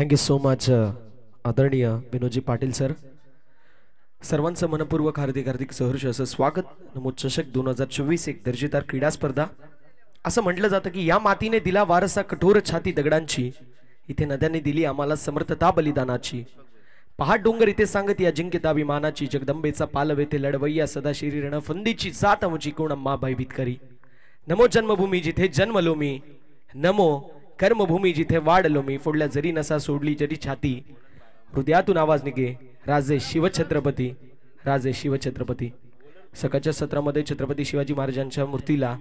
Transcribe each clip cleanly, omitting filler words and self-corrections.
Thank you so much आदरणीय विनोदजी Patil sir. सर्वांचं मनपूर्वक हार्दिक हार्दिक सहर्ष असं स्वागत. नमो चषक 2024 एक दर्जेदार क्रीडा स्पर्धा. असं म्हटलं जातं की या मातीने दिला वारसा कठोर छाती दगडांची, इथे नद्यांनी दिली आम्हाला समर्थता बलिदानाची. पहाड डोंगर इथे सांगत या जिंक्यताभिमानाची, जगदंबेचा पालव येथे लढवय्या सदा शिरी रणफंदीची, जात आमची कोण अम्मा भयभीत करी. नमो जन्मभूमी जिथे जन्मलो मी, नमो कर्मभूमी जिथे वाढलो मी. फोडल्या जरी नसा सोडली जरी छाती, हृदयातून आवाज निघे राजे शिवछत्रपती, राजे शिवछत्रपती. सकाळच्या सत्रामध्ये छत्रपती शिवाजी महाराजांच्या मूर्तीला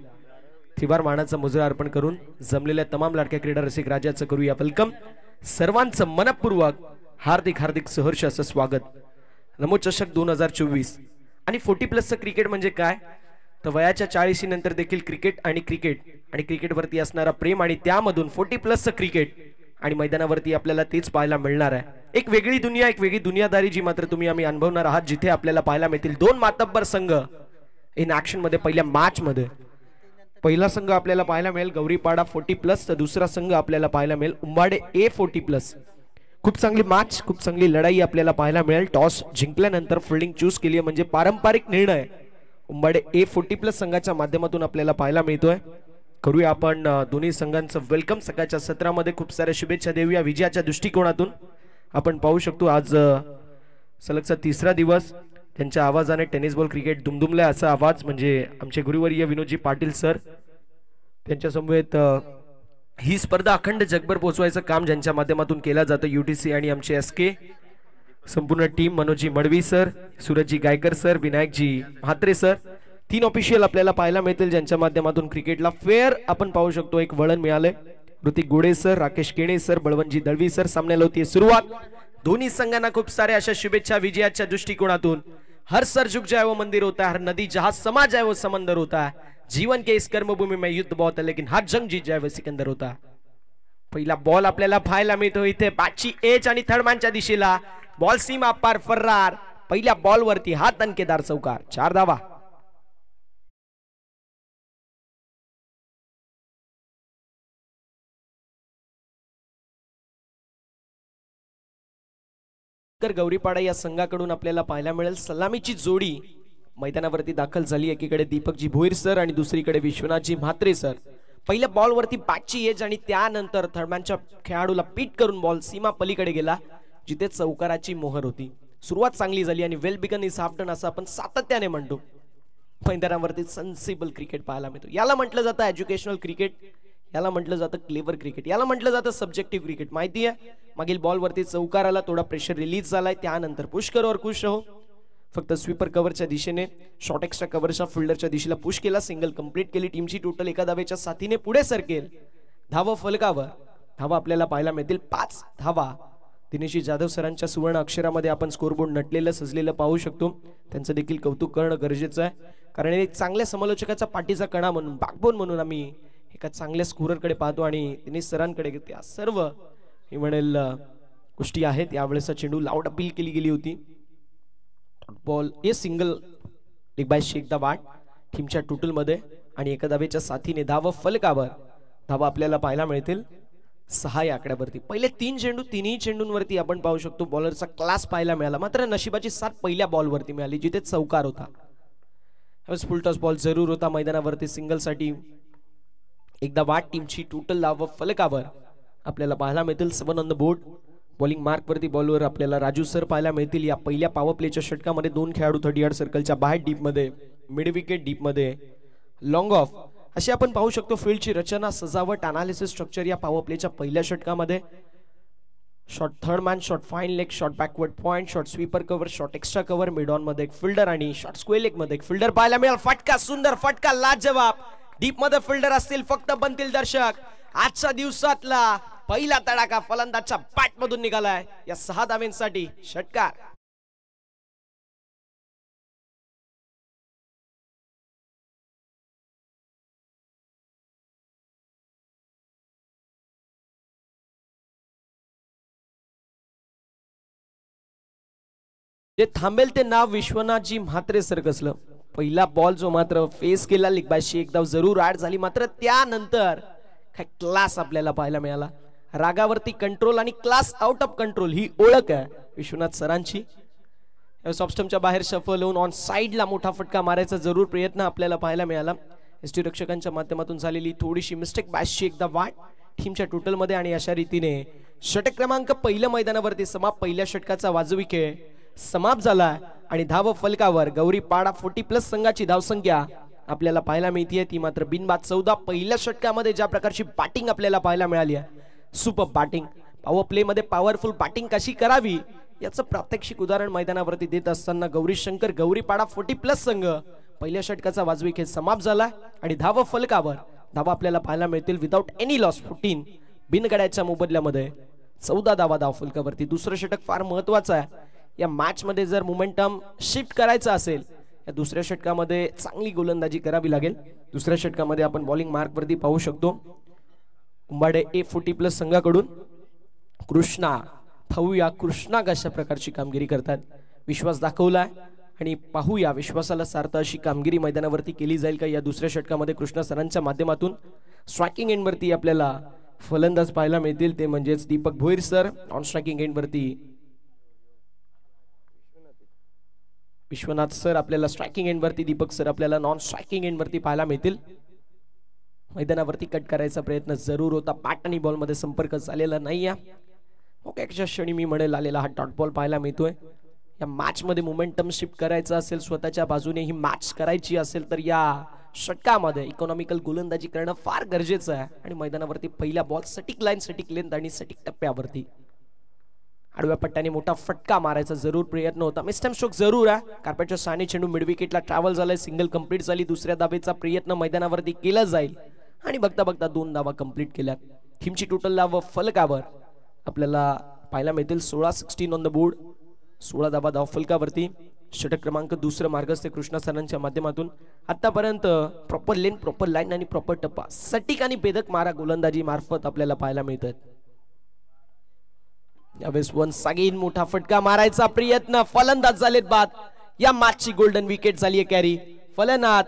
थिबार मानाचा मुजरा अर्पण करून जमलेल्या तमाम लाडक्या क्रीडा रसिक राजाचं करूया वेलकम. सर्वांचं मनपूर्वक हार्दिक हार्दिक सहर्ष असं स्वागत. नमो चषक 2024. आणि 40+ क्रिकेट म्हणजे काय तर वयाच्या 40 नंतर देखील क्रिकेट आणि क्रिकेटवरती असणारा प्रेम, आणि त्यामधून 40+ क्रिकेट आणि मैदानावरती आपल्याला तेच पाहायला मिळणार आहे. एक वेगळी दुनिया, एक वेगळी दुनियादारी जी मात्र तुम्ही आम्ही अनुभवणार आहात, जिथे आपल्याला पाहायला मिळतील दोन मातब्बर संघ इन ऍक्शन मध्ये. पहिल्या मॅच मध्ये पहिला संघ आपल्याला पाहायला मिळेल गौरीपाडा 40+, तर दुसरा संघ आपल्याला पाहायला मिळेल उंबाडे ए 40+. खूप चांगली मॅच, खूप चांगली लढाई आपल्याला पाहायला मिळेल. टॉस जिंकल्यानंतर फिल्डिंग चूज केली म्हणजे पारंपरिक निर्णय उंबाडे ए 40+ संघाच्या माध्यमातून आपल्याला पाहायला मिळतोय. करूया आपण दोन्ही संघांचं वेलकम. सकाळच्या सत्रामध्ये खूप साऱ्या शुभेच्छा देऊया विजयाच्या दृष्टिकोनातून. आपण पाहू शकतो आज सलगचा तिसरा दिवस त्यांच्या आवाजाने टेनिस बॉल क्रिकेट दुमदुमलाय असा आवाज म्हणजे आमचे गुरुवर्य विनोदजी पाटील सर. त्यांच्या समवेत ही स्पर्धा अखंड जगभर पोहोचवायचं काम ज्यांच्या माध्यमातून केलं जातं UTC आणि आमचे SK संपूर्ण team, Manoji Madvi sir, Surajji Gaikar sir, Vinayakji Mhatre sir. 3 official आपल्याला पाहायला मिळतील ज्यांच्या माध्यमातून क्रिकेटला फेअर आपण पाहू शकतो एक वळण मिळाले. Hrithik Gode sir, Rakesh Kene sir, Balwantji Dalvi sir. सामन्याला होती सुरुवात. दोन्ही संघांना खूप साऱ्या अशा शुभेच्छा विजयाच्या दृष्टिकोनातून. हर सर झुक जाए वो मंदिर होता है, हर नदी जहां समा जाए वो समंदर होता है. जीवन के इस कर्मभूमि में युद्ध बहुत है लेकिन हर जंग जीत जाए वो सिकंदर होता है. पहिला बॉल आपल्याला पाहायला मिळतो इथे बॅटची एज आणि थर्डमॅनच्या दिशेला. बॉल सीमा पार फर्रार. पहिल्या बॉल वरती हा दणकेदार चौकार. 4 धावा. तर गौरीपाडा या संघाकडून आपल्याला पाहायला मिळेल सलामीची जोडी मैदानावरती दाखल झाली. एकीकडे दीपकजी भोईर सर आणि दुसरीकडे विश्वनाथजी म्हात्रे सर. पहिल्या बॉल वरती बॅटची एज आणि त्यानंतर थर्डमॅनच्या खेळाडूला पीट करून बॉल सीमा पलीकडे गेला जिथे चौकाराची मोहर होती. सुरुवात चांगली झाली आणि well begun is half done असं आपण सातत्याने म्हणतो. मैदानावरती सेन्सिबल क्रिकेट पाहायला मिळतो. याला म्हटलं जातं एज्युकेशनल क्रिकेट, याला म्हटलं जातं क्लेवर क्रिकेट, याला म्हटलं जातं सब्जेक्टिव्ह क्रिकेट. माहिती आहे मागील बॉल वरती चौकार आला, थोडा प्रेशर रिलीज झालाय, त्यानंतर पुश करो और खुश रहो. फक्त स्वीपर कव्हरच्या दिशेने शॉर्ट एक्स्ट्रा कव्हरच्या फिल्डरच्या दिशेला पुश केला, सिंगल कंप्लीट केली. टीमची टोटल एका धावेच्या साथीने पुढे सरकेल. धावा फलकावर धावा आपल्याला पाहायला मिळतील 5 धावा. दिनेश जाधव सरांच्या सुवर्ण अक्षरामध्ये आपण स्कोरबोर्ड नटलेलं सजलेलं पाहू शकतो. त्यांचं देखील कौतुक करणं गरजेचं आहे, कारण एक चांगल्या समालोचकाचा पाठीचा कणा म्हणून, बॅकबोन म्हणून आम्ही एका चांगल्या स्कोररकडे पाहतो आणि दिनेश सरांकडे त्या सर्व मी म्हणेल गोष्टी आहेत. यावेळेस चेंडू लाऊड अपील केली गेली होती. बॉल ए सिंगल एक बाय शेख द बाट टीमच्या टोटल मध्ये आणि एका धावेच्या साथीने धावा फलकावर धावा आपल्याला पाहायला मिळतील 6 या आकड्यावरती. पहिले 3 चेंडू, तिन्ही चेंडूंवरती आपण पाहू शकतो बॉलरचा क्लास पाहायला मिळाला. मात्र नशिबाची साथ पहिल्या बॉलवरती मिळाली जिथे चौकार होता. फुल टॉस बॉल जरूर होता मैदानावरती सिंगल साठी. एकदा वाट टीमची टोटल धावा फलकावर आपल्याला पाहायला मिळतील 7 on the board. Bowling mark वरती बॉलवर आपल्याला राजू सर पाहायला मिळतील. या पहिल्या पॉवर प्लेच्या षटकामध्ये 2 खेळाडू 30 यार्ड सर्कलच्या बाहेर डीप मध्ये, मिड विकेट डीप मध्ये, लॉंग ऑफ अशी आपण पाहू शकतो. फील्डची रचना, सजावट, अनालिसिस, स्ट्रक्चर या पॉवर प्लेच्या पहिल्या षटकामध्ये. Short third man, short fine leg, short backward point, short sweeper cover, short extra cover, mid on मध्ये एक फिल्डर आणि शॉर्ट स्क्वेअर लेग मध्ये एक फिल्डर पाहायला मिळेल. फटका, सुंदर फटका, लाजवाब. डीप मध्ये फिल्डर असतील, फक्त बनतील दर्शक. आजच्या दिवसातला पहिला तडाखा फलंदाजच्या बॅट मधून निघालाय या 6 धावांसाठी. षटकार. जे थांबेल ते नाव विश्वनाथजी म्हात्रे सर कसलं. पहिला बॉल जो मात्र फेस केला लिगबाशी एक धाव जरूर ऍड झाली, मात्र त्यानंतर काय क्लास आपल्याला पाहायला मिळाला. रागावरती कंट्रोल आणि क्लास आउट ऑफ कंट्रोल ही ओळख आहे विश्वनाथ सरांची. सॉफ्टस्टमच्या बाहेर शफल होऊन ऑन साइडला मोठा फटका मारायचा जरूर प्रयत्न आपल्याला पाहायला मिळाला. एसटी रक्षकांच्या माध्यमातून झालेली थोडीशी मिस्टेक बॅशची एकदा वाट टीमच्या टोटल मध्ये आणि अशा रीतीने षटक क्रमांक पहिल्या मैदानावरती पहिल्या षटकाचा वाजवी खेळ समाप्त झाला आणि धाव फलकावर गौरीपाडा 40+ संघाची धावसंख्या आपल्याला पाहायला मिळते ती मात्र बिनबाद 14. पहिल्या षटकामध्ये ज्या प्रकारची बॅटिंग आपल्याला पाहायला मिळाली आहे सुपर बॅटिंग. पॉवर प्ले मध्ये पॉवरफुल बॅटिंग कशी करावी याचं प्रात्यक्षिक उदाहरण मैदानावरती देत असताना गौरी शंकर गौरीपाडा 40+ संघ पहिल्या षटकाचा वाजवी खेळ समाप्त झाला आणि धाव फलकावर धावा आपल्याला पाहायला मिळतील विदाउट एनी लॉस 14 बिनगड्याच्या मोबदल्यामध्ये 14 धावा धाव फलकावरती. दुसरं षटक फार महत्वाचं आहे या मॅच मध्ये. जर मोमेंटम शिफ्ट करायचं असेल या दुसऱ्या षटकामध्ये चांगली गोलंदाजी करावी लागेल. दुसऱ्या षटकामध्ये आपण बॉलिंग मार्क वरती पाहू शकतो कुंभाडे A40+ संघाकडून कृष्णा. पाहूया कृष्णा कशा प्रकारची कामगिरी करतात. विश्वास दाखवलाय आणि पाहूया विश्वासाला सार्थ अशी कामगिरी मैदानावरती केली जाईल का या दुसऱ्या षटकामध्ये. कृष्णा सरांच्या माध्यमातून स्ट्रायकिंग एंड वरती आपल्याला फलंदाज पाहायला मिळतील ते म्हणजेच Deepak Bhoir sir. On striking end वरती विश्वनाथ सर आपल्याला स्ट्रायकिंग एंड वरती दीपक सर आपल्याला नॉन स्ट्रायकिंग एंड वरती पाहायला मिळतील. मैदानावरती कट करायचा प्रयत्न जरूर होता. बॅट आणि बॉल मध्ये संपर्क झालेला नाहीये. ओकेच्या क्षणी मी म्हणेल आलेला हा डॉट बॉल पाहायला मिळतोय. या मॅच मध्ये मोमेंटम शिफ्ट करायचा असेल स्वतःच्या बाजूने ही मॅच करायची असेल तर या षटकामध्ये इकॉनॉमिकल गोलंदाजी करणं फार गरजेचं आहे आणि मैदानावरती पहिला बॉल सटीक लाईन सटीक लेंथ आणि सटीक टप्प्यावरती आडव्या पट्ट्याने मोठा फटका मारायचा जरूर प्रयत्न होता. मिस्टम स्ट्रोक जरूर आहे. कार्पेटच्या साने चेंडू मिड विकेटला ट्रॅव्हल झालाय. सिंगल कंप्लीट झाली. दुसऱ्या धावेचा प्रयत्न मैदानावरती केला जाईल आणि बघता बघता 2 धावा कंप्लीट केल्या. टीमची टोटल धाव फलकावर आपल्याला पाहायला मिळतील 16 ऑन द बोर्ड. 16 धावा धाव फलकावरती. षटक क्रमांक दुसरं मार्गस्थ कृष्णा सरांच्या माध्यमातून आतापर्यंत प्रॉपर लेन प्रॉपर लाईन आणि प्रॉपर टप्पा सटीक आणि भेदक मारा गोलंदाजी मार्फत आपल्याला पाहायला मिळतात. यावेळेस वन्स अगेन मोठा फटका मारायचा प्रयत्न. फलंदाज झालेत बाद. या मॅचची गोल्डन विकेट झाली आहे कॅरी. फलंदाज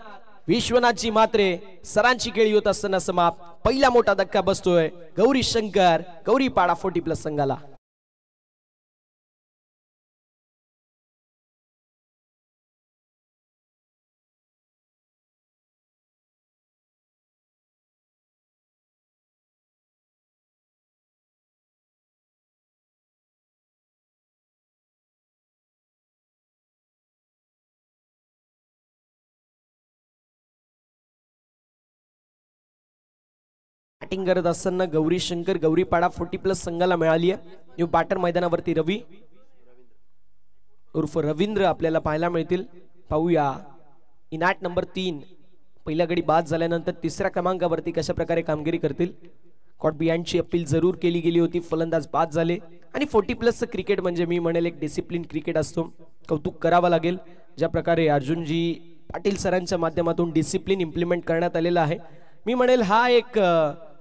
विश्वनाथजी मात्रे सरांची खेळी होत असताना समाप्त. पहिला मोठा धक्का बसतोय गौरी शंकर गौरीपाडा 40+ संघाला. बॅटिंग करत असताना गौरी शंकर गौरीपाडा 40+ संघाला मिळाली आहे. न्यू बॅटर मैदानावरती रवी उर्फ रवींद्र आपल्याला पाहायला मिळतील. पाहूया इनाट नंबर 3 पहिल्या गडी बाद झाल्यानंतर तिसऱ्या क्रमांकावरती कशा प्रकारे कामगिरी करतील. कॉट बिहाइंडची अपील जरूर केली गेली होती. फलंदाज बाद झाले आणि 40+ क्रिकेट म्हणजे मी म्हणेल एक डिसिप्लिन क्रिकेट असतो. कौतुक करावं लागेल ज्या प्रकारे अर्जुनजी पाटील सरांच्या माध्यमातून डिसिप्लिन इम्प्लिमेंट करण्यात आलेला आहे. मी म्हणेल हा एक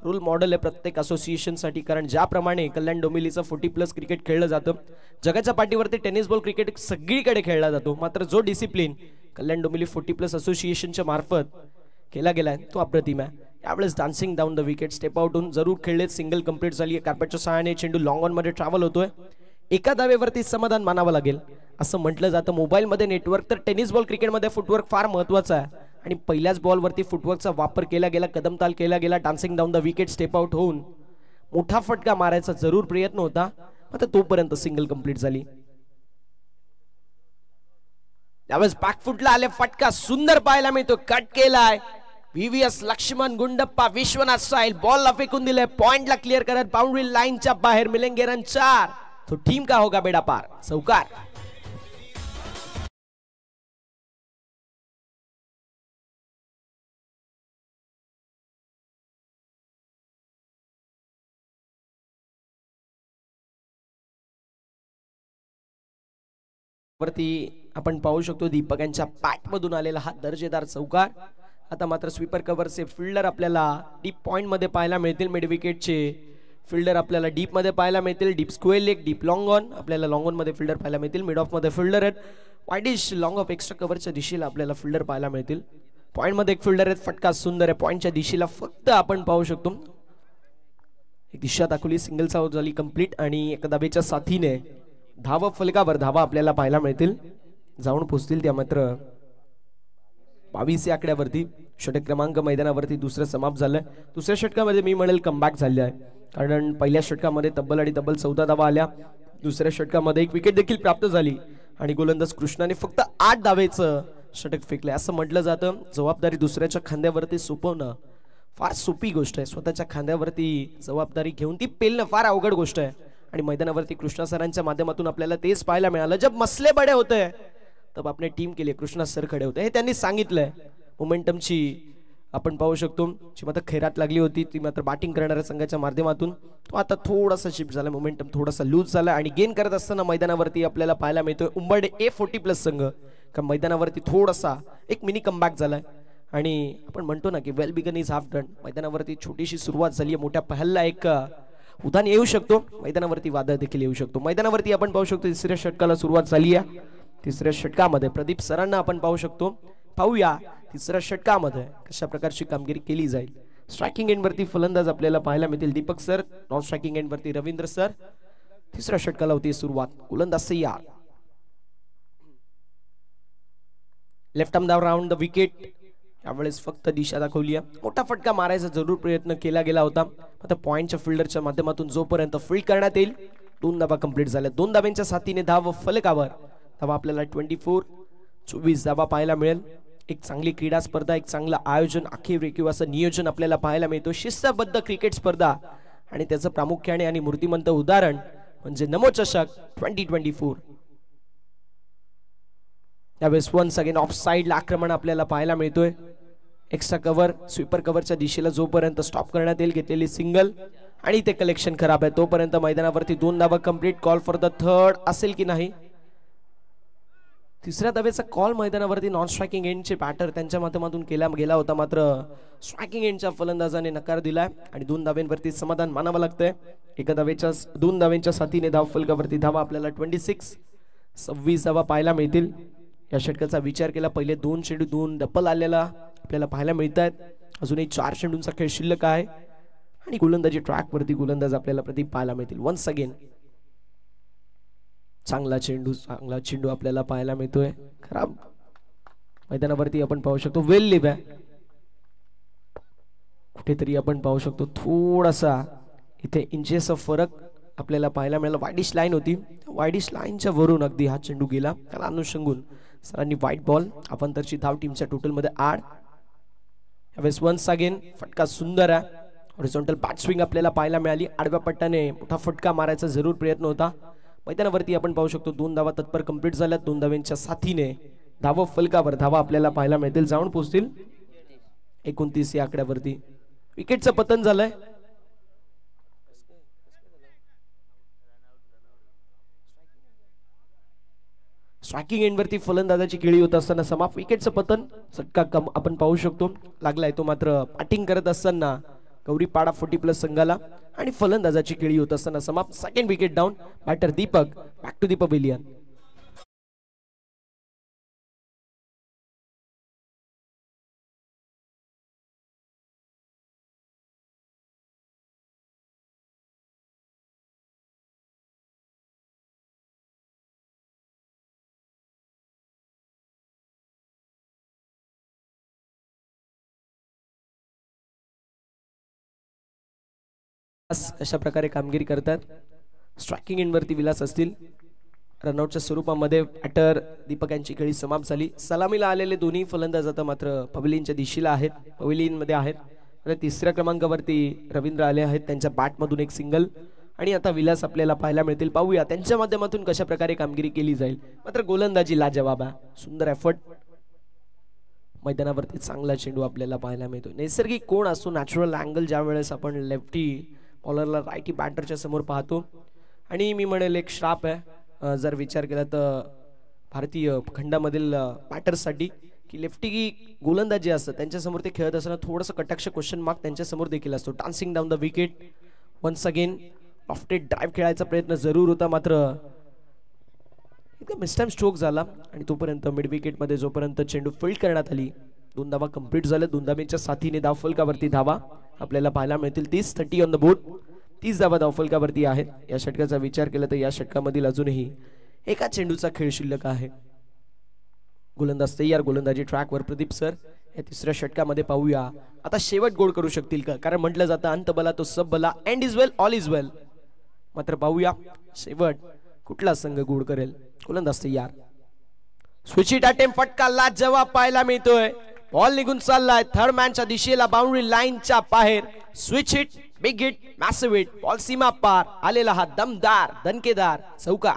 रोल मॉडेल आहे प्रत्येक असोसिएशन साठी. कारण ज्याप्रमाणे कल्याण डोंबिवलीचं 40+ क्रिकेट खेळलं जातं जगाच्या पाठीवरती टेनिस बॉल क्रिकेट सगळीकडे खेळला जातो. मात्र जो डिसिप्लिन कल्याण डोंबिवली 40+ असोसिएशनच्या मार्फत केला गेलाय तो अप्रतिम आहे. यावेळेस dancing down the wicket step out होऊन जरूर खेळलेत. सिंगल कंप्लीट झाली आहे. कार्पेटच्या सहाय्याने चेंडू लॉंग ऑन मध्ये ट्रॅव्हल होतोय. एका धावेवरती समाधान मानावं लागेल असं म्हटलं जातं. मोबाईल मध्ये नेटवर्क तर टेनिस बॉल क्रिकेटमध्ये फुटवर्क फार महत्वाचा आहे आणि पहिल्याच बॉलवरती फुटवर्कचा वापर केला गेला. कदमताल केला गेला. Dancing down the wicket step out होऊन मोठा फटका मारायचा जरूर प्रयत्न होता मात्र तोपर्यंत सिंगल कंप्लीट झाली. त्यावेळेस बॅकफुटला आले फटका सुंदर पाहायला मिळतो. कट केलाय VVS लक्ष्मण गुंडप्पा. विश्वनाथ साहिल बॉलला फेकून दिले. पॉइंटला क्लिअर करत बाउंड्री लाईनच्या बाहेर मिलेंगे रन 4. तो टीम का होगा बेड़ा पार. चौकार. वरती आपण पाहू शकतो दीपकांच्या पॅट मधून आलेला हा दर्जेदार चौकार. आता मात्र स्वीपर कव्हरचे फिल्डर आपल्याला डीप पॉइंट मध्ये पाहायला मिळतील. मिड विकेटचे फिल्डर आपल्याला डीप मध्ये पाहायला मिळतील. Deep square leg deep long on आपल्याला लॉंग ऑन मध्ये फिल्डर पाहायला मिळतील. मिड ऑफ मध्ये फिल्डर आहेत. वाईडिश लॉंग ऑफ एक्स्ट्रा कव्हरच्या दिशेला आपल्याला फिल्डर पाहायला मिळतील. पॉइंट मध्ये एक फिल्डर आहेत. फटका सुंदर आहे. पॉइंटच्या दिशेला फक्त आपण पाहू शकतो एक दिशा दाखवली, सिंगलचा आउट झाली कंप्लीट आणि एका धावेच्या साथीने धाव फलकावर धावा आपल्याला पाहायला मिळतील, जाऊन पोहोचतील त्या मात्र 22 या आकड्यावरती. षटक क्रमांक मैदानावरती दुसरं समाप्त झालंय. दुसऱ्या षटकामध्ये मी म्हणेल कमबॅक झाले आहे, कारण पहिल्या षटकामध्ये तब्बल 14 धावा आल्या. दुसऱ्या षटकामध्ये एक विकेट देखील प्राप्त झाली आणि गोलंदाज कृष्णाने फक्त 8 धावेचं षटक फेकले. असं म्हटलं जातं जबाबदारी दुसऱ्याच्या खांद्यावरती सोपवणं फार सोपी गोष्ट आहे, स्वतःच्या खांद्यावरती जबाबदारी घेऊन ती पेलणं फार अवघड गोष्ट आहे. आणि मैदानावरती कृष्णा सरांच्या माध्यमातून आपल्याला तेच पाहायला मिळालं. जब मसले बडे होते तब आपने टीम के लिए कृष्णा सर खडे होते, हे त्यांनी सांगितलंय. मोमेंटमची आपण पाहू शकतो जी मात्र खैरात लागली होती ती मात्र बॅटिंग करणाऱ्या संघाच्या माध्यमातून तो आता थोडासा शिफ्ट झाला, मोमेंटम थोडासा लूज झाला आणि गेन करत असताना मैदानावरती आपल्याला पाहायला मिळतोय उंबरडे A40+ संघ का मैदानावरती थोडासा एक मिनी कमबॅक झालाय. आणि आपण म्हणतो ना की well begun is half done. मैदानावरती छोटीशी सुरुवात झाली, मोठ्या पहलला एक उदान येऊ शकतो, मैदानावरती वादळ देखील येऊ शकतो. मैदानावरती आपण पाहू शकतो तिसऱ्या षटकाला सुरुवात झाली आहे. तिसऱ्या षटकामध्ये प्रदीप सरांना आपण पाहू शकतो. पाहूया तिसऱ्या षटकामध्ये कशा प्रकारची कामगिरी केली जाईल. स्ट्रायकिंग एंड वरती फलंदाज आपल्याला पाहायला मिळतील Deepak sir, non striking end वरती रवींद्र सर. तिसऱ्या षटकाला होती सुरुवात. गोलंदाज तयार, left arm down round the wicket. यावेळेस फक्त दिशा दाखवली आहे. मोठा फटका मारायचा जरूर प्रयत्न केला गेला होता, आता पॉइंटच्या फिल्डरच्या माध्यमातून जोपर्यंत फील्ड करण्यात येईल 2 धावा कंप्लीट झाल्या. 2 धाव्यांच्या साथीने धाव फलकावर धावा आपल्याला 24 धावा पाहायला मिळेल. एक चांगली क्रीडा स्पर्धा, एक चांगलं आयोजन, आखीव रेखीव असं नियोजन आपल्याला पाहायला मिळतो. शिस्तबद्ध क्रिकेट स्पर्धा आणि त्याचं प्रामुख्याने आणि मूर्तिमंत उदाहरण म्हणजे नमो चषक 2024. यावेळेस वन्स अगेन ऑफ साइडला आक्रमण आपल्याला पाहायला मिळतोय. एक्स्ट्रा कव्हर, स्वीपर कव्हरच्या दिशेला जोपर्यंत स्टॉप करण्यात येईल घेतलेली सिंगल आणि ते कलेक्शन खराब आहे तोपर्यंत मैदानावरती 2 धावा complete. Call for the third असेल की नाही. तिसऱ्या धावेचा कॉल मैदानावरती नॉन स्ट्रायकिंग एंडचे बॅटर त्यांच्या माध्यमातून केला गेला होता, मात्र स्ट्रायकिंग एंडच्या फलंदाजाने नकार दिलाय आणि 2 धाव्यांवरती समाधान मानावं लागतंय. 2 धाव्यांच्या साथीने धाव फलकावरती धावा आपल्याला 26 धावा पाहायला मिळतील. या षटकाचा विचार केला पहिले 2 चेंडू 2 डबल आलेला आपल्याला पाहायला मिळत आहेत. अजूनही 4 चेंडूंचा खेळ शिल्लक आहे आणि गोलंदाजी ट्रॅक वरती गोलंदाज आपल्याला प्रदीप पाहायला मिळतील. वन्स अगेन चांगला चेंडू आपल्याला पाहायला मिळतोय. खराब मैदानावरती आपण पाहू शकतो वेल लिव्ह आहे. कुठेतरी आपण पाहू शकतो थोडासा इथे इंचेस ऑफ फरक आपल्याला पाहायला मिळाला. वाईडिश लाईन होती, वाईडिश लाईनच्या वरून अगदी हा चेंडू गेला. त्याला अनुषंगून सरांनी व्हाईट बॉल अवंतरची धाव टीमच्या टोटल मध्ये 8. यावेळेस वन्स अगेन फटका सुंदर आहे. हॉरिझॉन्टल बॅट स्विंग आपल्याला पाहायला मिळाली. आडव्या पट्ट्याने मोठा फटका मारायचा जरूर प्रयत्न होता. मैदानावरती आपण पाहू शकतो 2 धावा तत्पर कंप्लीट झाल्या. 2 धाव्यांच्या साथीने धावा फलकावर धावा आपल्याला पाहायला मिळतील, जाऊन पोहोचतील 29 या आकड्यावरती. विकेटचं पतन झालंय. स्ट्रायकिंग एंड वरती फलंदाजाची खेळी होत असताना समाप्त. विकेटचं पतन चटका कम आपण पाहू शकतो लागलाय तो, मात्र बॅटिंग करत असताना गौरीपाडा 40+ संघाला आणि फलंदाजाची खेळी होत असताना समाप्त. Second wicket down. Batter Deepak back to the pavilion. कशा प्रकारे कामगिरी करतात. स्ट्रायकिंग एंड वरती विलास असतील. रनआउटच्या स्वरूपामध्ये बॅटर दीपक यांची खेळी समाप्त झाली. सलामीला आलेले दोन्ही फलंदाज आता मात्र पवेलियनच्या दिशेला आहेत, पवेलियन मध्ये आहेत. तिसऱ्या क्रमांकावरती रवींद्र आले आहेत, त्यांच्या बॅट मधून एक सिंगल आणि आता विलास आपल्याला पाहायला मिळतील. पाहूया त्यांच्या माध्यमातून कशा प्रकारे कामगिरी केली जाईल. मात्र गोलंदाजी लाजवाब आहे, सुंदर एफर्ट. मैदानावरती चांगला चेंडू आपल्याला पाहायला मिळतो. नैसर्गिक कोण असतो, नॅचरल अँगल ज्या वेळेस आपण लेफ्टी बॉलरला रायटी बॅटरच्या समोर पाहतो आणि मी म्हणेल एक श्राप आहे जर विचार केला तर भारतीय खंडामधील बॅटर्ससाठी की लेफ्टी गोलंदाज जे असतात त्यांच्यासमोर ते खेळत असताना थोडंसं कटाक्ष क्वेश्चन मार्क त्यांच्यासमोर देखील असतो. Dancing down the wicket. Once again lofted drive खेळायचा प्रयत्न जरूर होता, मात्र एकदम मिसटाइम स्ट्रोक झाला आणि तोपर्यंत मिड विकेटमध्ये जोपर्यंत चेंडू फील्ड करण्यात आली 2 धावा कंप्लीट झाल्या. 2 धाव्यांच्या साथीने धाव फलकावरती धावा आपल्याला पाहायला मिळतील 30 ऑन द बोर्ड. 30 धावा धावफलकावरती आहेत. या षटकाचा विचार केला तर या षटकामधील अजूनही एका चेंडूचा खेळ शिल्लक आहे. गोलंदाज तयार, गोलंदाजी ट्रॅकवर प्रदीप सर. या तिसऱ्या षटकामध्ये पाहूया आता शेवट गोल करू शकतील का, कारण म्हटलं जातं अंत बला तो सब बला, end is well all is well. मात्र पाहूया शेवट कुठला संघ गोल करेल. गोलंदाज तयार, स्विच इट अटेम्प्ट, फटका लाजवाब पाहायला मिळतोय. बॉल निघून चाललाय थर्ड मॅनच्या दिशेला, बाउंड्री लाईनच्या बाहेर. Switch hit, big hit, massive hit, ball सीमा पार आलेला हा दमदार दणकेदार चौका.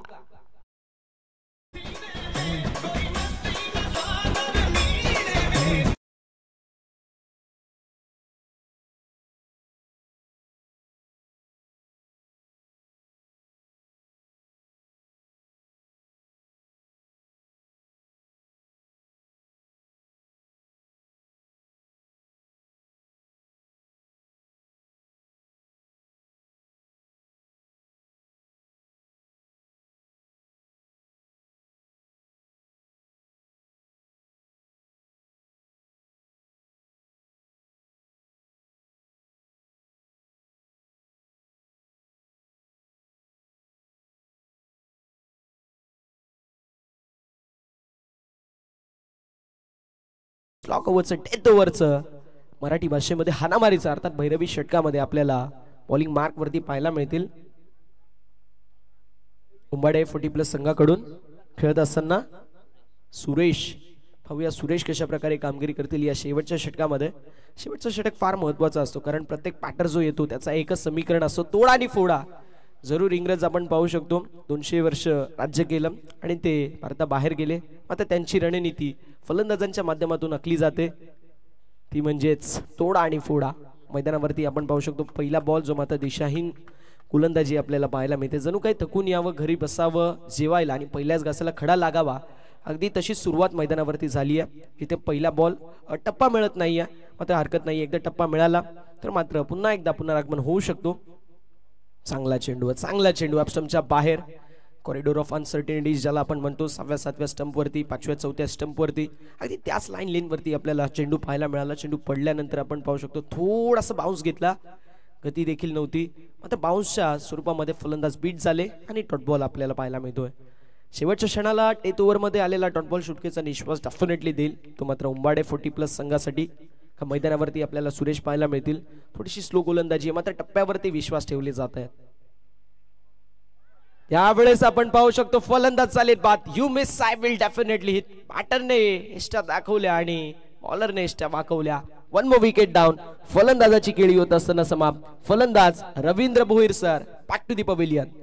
क्लॉक ओव्हरचं, डेथ ओव्हरचं मराठी भाषेमध्ये हाणामारीचं अर्थात भैरवी षटकामध्ये आपल्याला बॉलिंग मार्क वरती पाहायला मिळतील. उंबाडे 40+ संघाकडून खेळत असताना सुरेश, पाहूया सुरेश कशा प्रकारे कामगिरी करतील या शेवटच्या षटकामध्ये. शेवटचा षटक फार महत्वाचा असतो, कारण प्रत्येक पॅटर जो येतो त्याचा एकच समीकरण असतो, तोडा आणि फोडा. जरूर इंग्रज आपण पाहू शकतो 200 वर्ष राज्य केलं आणि ते भारताबाहेर गेले. आता त्यांची रणनीती फलंदाजांच्या माध्यमातून आखली जाते, ती म्हणजेच तोडा आणि फोडा. मैदानावरती आपण पाहू शकतो पहिला बॉल जो मात्र दिशाहीन गोलंदाजी आपल्याला पाहायला मिळते. जणू काही थकून यावं, घरी बसावं, जेवायला आणि पहिल्याच घासाला खडा लागावा, अगदी तशी सुरुवात मैदानावरती झाली आहे. इथे पहिला बॉल टप्पा मिळत नाहीये, मात्र हरकत नाही, एकदा टप्पा मिळाला तर मात्र पुन्हा एकदा पुनरागमन होऊ शकतो. चांगला चेंडू, चांगला चेंडू स्टंपच्या बाहेर. कॉरिडोर ऑफ अनसर्टिनिटीज ज्याला आपण म्हणतो, 6व्या 7व्या स्टंपवरती, 5व्या 4थ्या स्टंपवरती, अगदी त्याच लाईन लेनवरती आपल्याला चेंडू पाहायला मिळाला. चेंडू पडल्यानंतर आपण पाहू शकतो थोडासा बाउन्स घेतला, गती देखील नव्हती, मात्र बाउन्सच्या स्वरूपामध्ये फलंदाज बीट झाले आणि डॉट बॉल आपल्याला पाहायला मिळतोय. शेवटच्या क्षणाला डेथ ओव्हरमध्ये आलेला डॉट बॉल सुटकेचा निश्वास डेफिनेटली देईल, तो मात्र उंबाडे 40+ संघासाठी. मैदानावरती आपल्याला सुरेश पाहायला मिळतील, थोडीशी स्लो गोलंदाजी, मात्र टप्प्यावरती विश्वास ठेवले जात आहेत. त्यावेळेस आपण पाहू शकतो फलंदाज चालेत बाद, you miss I will definitely hit. बॅटरने इष्टा दाखवल्या आणि बॉलरने इष्टा वाकवल्या. 1 मोर विकेट डाऊन. फलंदाजाची केळी होत असताना समाप्त. फलंदाज Ravindra Bhoir sir, back to the pavilion.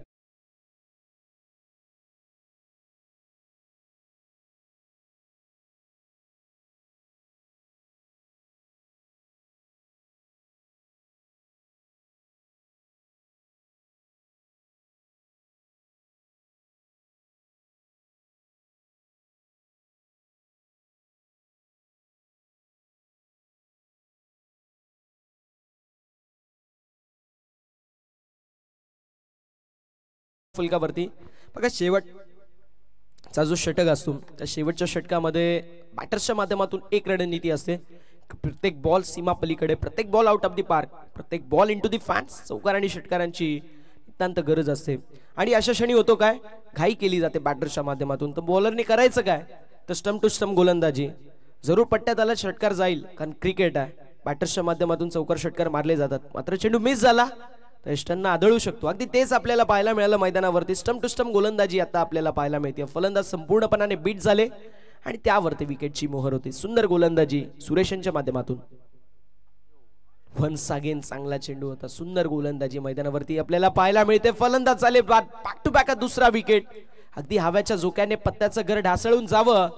फलकावरती बघा शेवटचा जो षटक असतो त्या शेवटच्या षटकामध्ये बॅटर्सच्या माध्यमातून एक रणनीती असते, प्रत्येक बॉल सीमा पलीकडे, प्रत्येक ball out of the park, प्रत्येक बॉल इनटू दी फॅन्स. चौकार आणि षटकारांची नितांत गरज असते आणि अशा क्षणी होतो काय, घाई केली जाते बॅटर्सच्या माध्यमातून. तर बॉलरने करायचं काय, तर स्टंप टू स्टंप गोलंदाजी. जरूर पट्ट्यात आला षटकार जाईल, कारण क्रिकेट आहे, बॅटर्सच्या माध्यमातून चौकार षटकार मारले जातात. मात्र चेंडू मिस झाला तर यष्टांना आदळू शकतो. अगदी तेच आपल्याला पाहायला मिळालं मैदानावरती. स्टंप टू स्टंप गोलंदाजी आता आपल्याला पाहायला मिळते. फलंदाज संपूर्णपणाने बीट झाले आणि त्यावरती विकेटची मोहर होती. सुंदर गोलंदाजी सुरेशांच्या माध्यमातून. वन्स अगेन चांगला चेंडू होता, सुंदर गोलंदाजी मैदानावरती आपल्याला पाहायला मिळते. फलंदाज झाले बाद, बॅक टू बॅक दुसरा विकेट. अगदी हव्याच्या झोक्याने पत्त्याचं घर ढासळून जावं,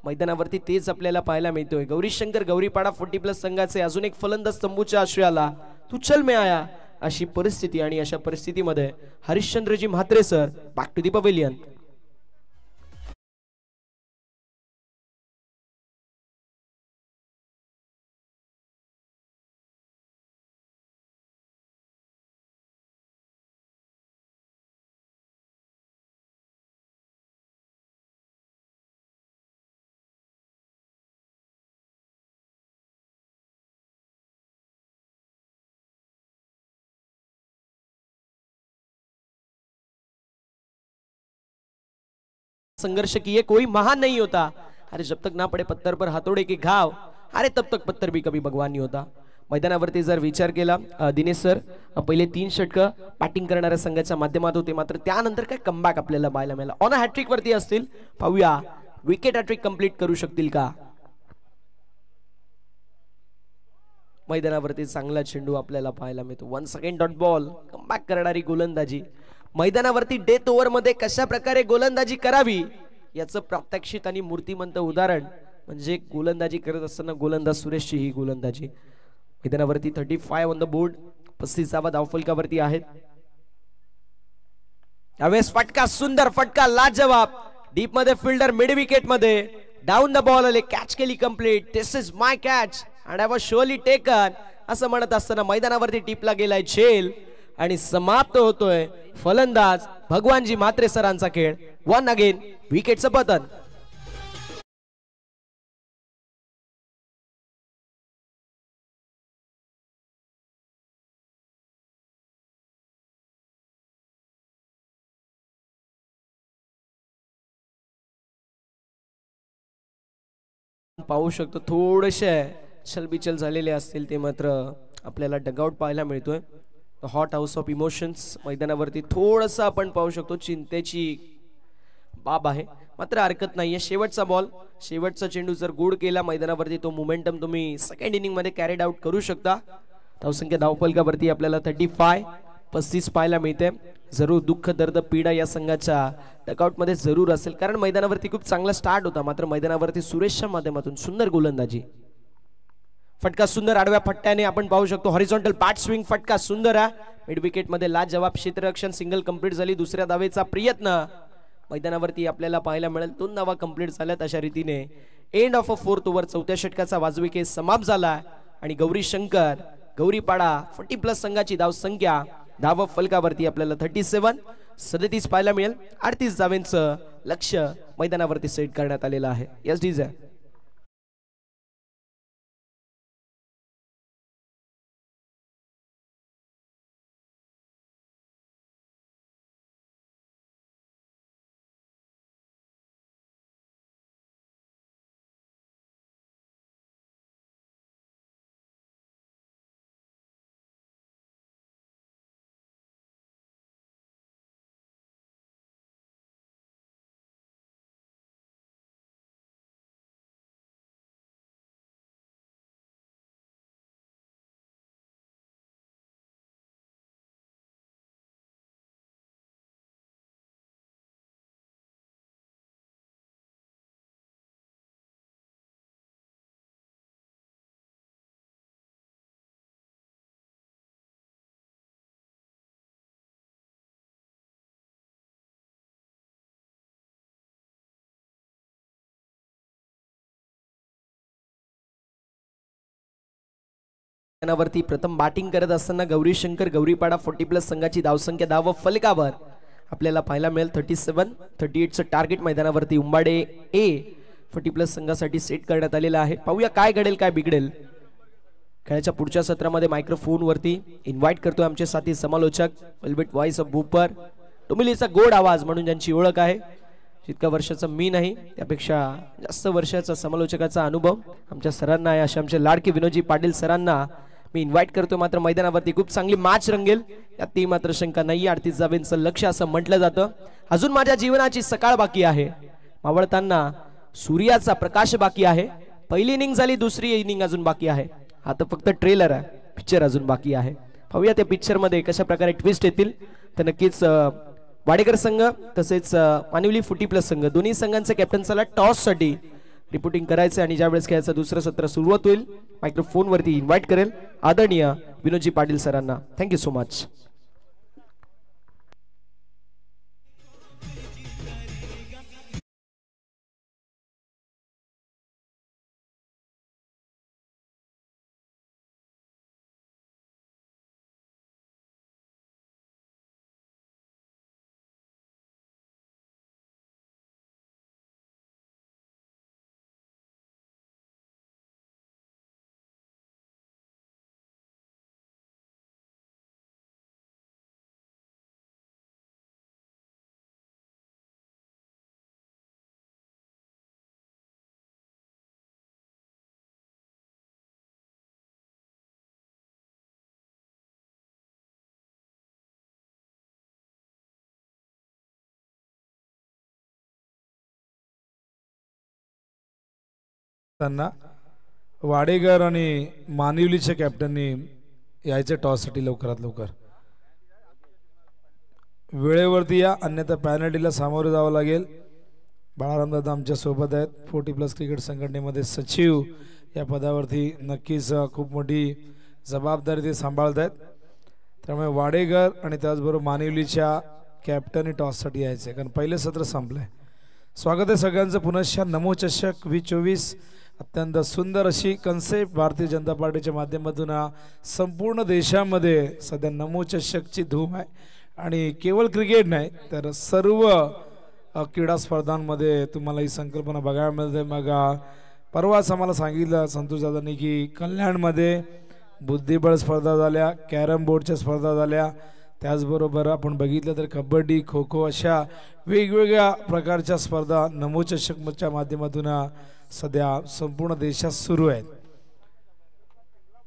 मैदानावरती तेच आपल्याला पाहायला मिळतोय. गौरीशंकर गौरीपाडा 40+ संघाचे अजून एक फलंदाज तंबूच्या आश्रयाला, तू चल में आया, अशी परिस्थिती. आणि अशा परिस्थितीमध्ये Harishchandraji Mhatre sir, back to the pavilion. संघर्ष किए कोई महान नहीं होता, अरे जब तक ना पडे पत्थर पर हातोडे के घाव, अरे तब तक पत्थर भी कभी भगवान नहीं होता. मैदानावरती जर विचार केला दिनेश सर, पहिले 3 षटक बॅटिंग करणाऱ्या संघाच्या माध्यमात होते, मात्र त्यानंतर काय कमबॅक आपल्याला पाहायला मिळाला. ऑन अ हॅट्रिक वरती असतील, पाहूया विकेट हॅट्रिक कंप्लीट करू शकतील का. मैदानावरती चांगला चेंडू आपल्याला पाहायला मिळतो. 1 सेकंड डॉट बॉल, कमबॅक करणारी गोलंदाजी. मैदानावरती डेथ ओव्हर मध्ये कशा प्रकारे गोलंदाजी करावी याचं प्रात्यक्षिक आणि मूर्तिमंत उदाहरण म्हणजे गोलंदाजी करत असताना गोलंदाज सुरेशची ही गोलंदाजी. मैदानावरती 35 ऑन द बोर्ड, 35वा धावफलकावरती आहेत. यावेळेस फटका, सुंदर फटका, लाजवाब. डीप मध्ये फिल्डर मिड विकेट मध्ये डाऊन द बॉल आले, कॅच केली complete. This is my catch and I was surely taken असं म्हणत असताना मैदानावरती टिपला गेलाय झेल आणि समाप्त होतोय फलंदाज भगवानजी म्हात्रे सरांचा खेळ. 1 अगेन, विकेटचं पतन. पाहू शकतो थोडेसे चलबिचल झालेले असतील ते मात्र आपल्याला डगआउट पाहायला मिळतोय. हॉट हाऊस ऑफ इमोशन्स मैदानावरती थोडंसं आपण पाहू शकतो चिंतेची बाब आहे, मात्र हरकत नाहीये. शेवटचा बॉल, शेवटचा चेंडू जर गोड केला मैदानावरती तो मोमेंटम तुम्ही सेकंड इनिंग मध्ये कॅरीड आउट करू शकता. धावसंख्या धावफलकावरती आपल्याला 35 पाहायला मिळते. जरूर दुःख, दर्द, पीडा या संघाच्या डगआउट मध्ये जरूर असेल, कारण मैदानावरती खूप चांगला स्टार्ट होता, मात्र मैदानावरती सुरेशच्या माध्यमातून सुंदर गोलंदाजी. फटका सुंदर आडव्या फटक्याने आपण पाहू शकतो. हॉरिझॉन्टल बॅट स्विंग फटका सुंदर आहे. मिड विकेट मध्ये लाजवाब क्षेत्ररक्षण, सिंगल कंप्लीट झाली. दुसऱ्या धावेचा प्रयत्न मैदानावरती आपल्याला पाहायला मिळेल. 2 धावा कंप्लीट झाल्यात. अशा रीतीने end of a 4th over, 4थ्या षटकाचा वाजवी खेळ समाप्त झाला आणि गौरी शंकर, गौरीपाडा 40+ संघाची धाव संख्या धाव फलकावरती आपल्याला 37 पाहायला मिळेल. 38 धावांचं लक्ष मैदानावरती सेट करण्यात आलेलं आहे. Yes DJ. मैदानावरती प्रथम बॅटिंग करत असताना गौरी शंकर, गौरीपाडा 40+ संघाची धावसंख्या धाव फलकावर आपल्याला पाहायला मिळेल. 38चं टार्गेट मैदानावरती उंबाडे ए 40+ संघासाठी सेट करण्यात आलेला आहे. पाहूया काय घडेल, काय बिघडेल. खेळाच्या पुढच्या सत्रामध्ये मायक्रोफोन वरती इन्व्हाइट करतोय आमचे साथी समालोचक वेलवेट व्हॉइस ऑफ भूपर, डोंबिवलीचा गोड आवाज म्हणून ज्यांची ओळख आहे. जितका वर्षाचा मी नाही त्यापेक्षा जास्त वर्षाचा समालोचकाचा अनुभव आमच्या सरांना आहे. अशा आमचे लाडके विनोदजी पाटील सरांना मी इन्व्हाइट करतो. मात्र मैदानावरती खूप चांगली मॅच रंगेल यात ती मात्र शंका नाही. 38 धावांचं लक्ष असं म्हटलं जातं. अजून माझ्या जीवनाची सकाळ बाकी आहे, मावळताना सूर्याचा प्रकाश बाकी आहे. पहिली इनिंग झाली, दुसरी इनिंग अजून बाकी आहे. हा तर फक्त ट्रेलर आहे, पिक्चर अजून बाकी आहे. पाहूया त्या पिक्चर मध्ये कशा प्रकारे ट्विस्ट येतील. तर नक्कीच वाडेकर संघ तसेच मानिवली 40+ संघ दोन्ही संघांचे कॅप्टन्सला टॉस साठी रिपोर्टिंग करायचं आणि ज्यावेळेस खेळाचं दुसरं सत्र सुरुवात होईल मायक्रोफोन वरती इन्व्हाइट करेल आदरणीय विनोदजी पाटील सरांना. Thank you so much. त्यांना वाडेकर आणि मानिवलीच्या कॅप्टननी यायचे टॉससाठी लवकरात लवकर. वेळेवरती या, अन्यथा पॅनल्टीला सामोरे जावं लागेल. बाळाराम दादा आमच्या सोबत आहेत. 40+ क्रिकेट संघटनेमध्ये सचिव या पदावरती नक्कीच खूप मोठी जबाबदारी ते सांभाळत आहेत. त्यामुळे वाडेकर आणि त्याचबरोबर मानिवलीच्या कॅप्टन टॉससाठी यायचे, कारण पहिले सत्र संपलंय. स्वागत आहे सगळ्यांचं पुनश्च नमो चषक 2024. अत्यंत सुंदर अशी कन्सेप्ट भारतीय जनता पार्टीच्या माध्यमातून संपूर्ण देशामध्ये सध्या नमो चषकची धूम आहे. आणि केवळ क्रिकेट नाही तर सर्व क्रीडा स्पर्धांमध्ये तुम्हाला ही संकल्पना बघायला मिळते. मग परवाच आम्हाला सांगितलं संतोष दादांनी की कल्याणमध्ये बुद्धिबळ स्पर्धा झाल्या, कॅरम बोर्डच्या स्पर्धा झाल्या, त्याचबरोबर आपण बघितलं तर कबड्डी, खो खो अशा वेगवेगळ्या प्रकारच्या स्पर्धा नमो चषकच्या माध्यमातून सध्या संपूर्ण देशात सुरू आहेत.